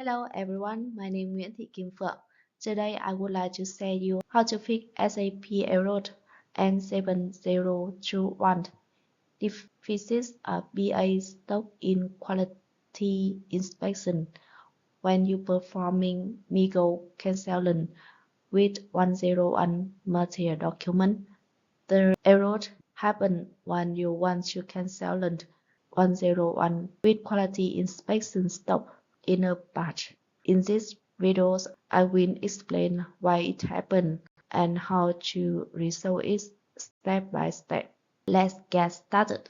Hello everyone, my name is Nguyễn Thị Kim Phượng. Today I would like to share you how to fix SAP error M7021 deficits of BA stock in quality inspection when you performing MIGO cancellation with 101 material document. The error happen when you want to cancel 101 with quality inspection stop in a batch. In this video, I will explain why it happened and how to resolve it step by step. Let's get started.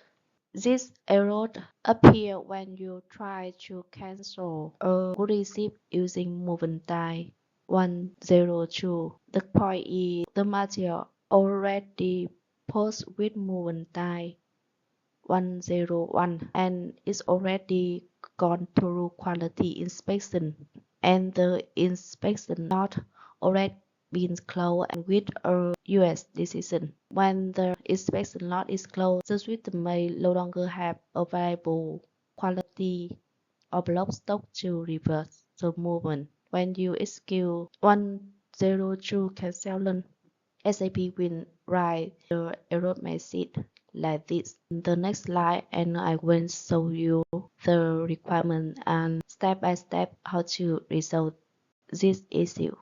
This error appears when you try to cancel a good receipt using movement type 102. The point is the material already posted with movement type 101 and is already gone through quality inspection, and the inspection not already been closed and with a US decision. When the inspection lot is closed, the system may no longer have available quality or block stock to reverse the movement. When you execute 102 cancellation, SAP will write the error message like this. In the next slide, and I will show you the requirement and step by step how to resolve this issue.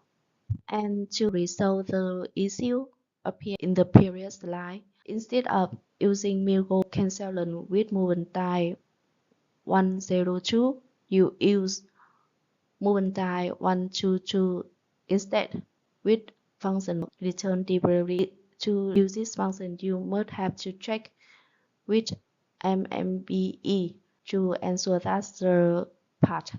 And to resolve the issue appear in the previous slide, instead of using MIGO cancellation with movement type 102, you use movement type 122 instead with function return delivery. To use this function, you must have to check which MMBE to ensure that the part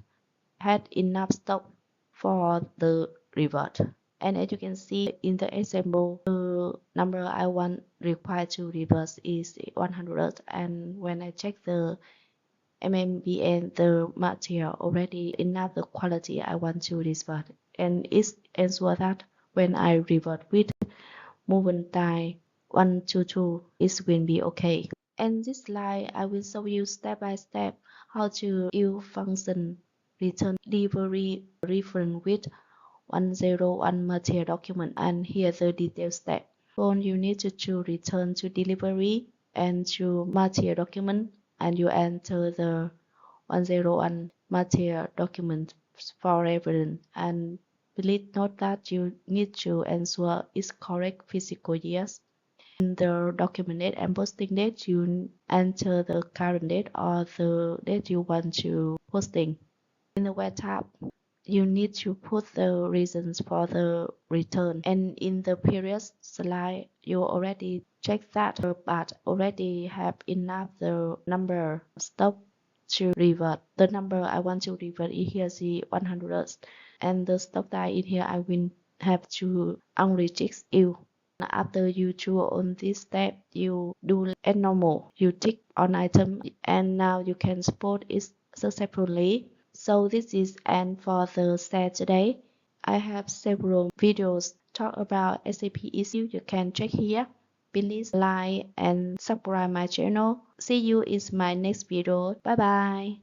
had enough stock for the revert. And as you can see in the example, the number I want required to reverse is 100, and when I check the MMBN, the material already enough the quality I want to revert, and it ensures that when I revert with movement type 122, it will be okay. In this slide, I will show you step by step how to use function return delivery reference with 101 material document, and here the detailed step. First, you need to return to delivery and to material document, and you enter the 101 material document for evidence, and please note that you need to ensure its correct physical years. In the document date and posting date, you enter the current date or the date you want to posting. In the web tab, you need to put the reasons for the return, and in the previous slide you already checked that but already have enough the number stock to revert. The number I want to revert is here is 100, and the stock type in here I will have to unrestrict you. After you choose on this step, you do as normal. You tick on item, and now you can support it successfully. So this is end for the set today. I have several videos talk about SAP issue. You can check here. Please like and subscribe my channel. See you in my next video. Bye bye.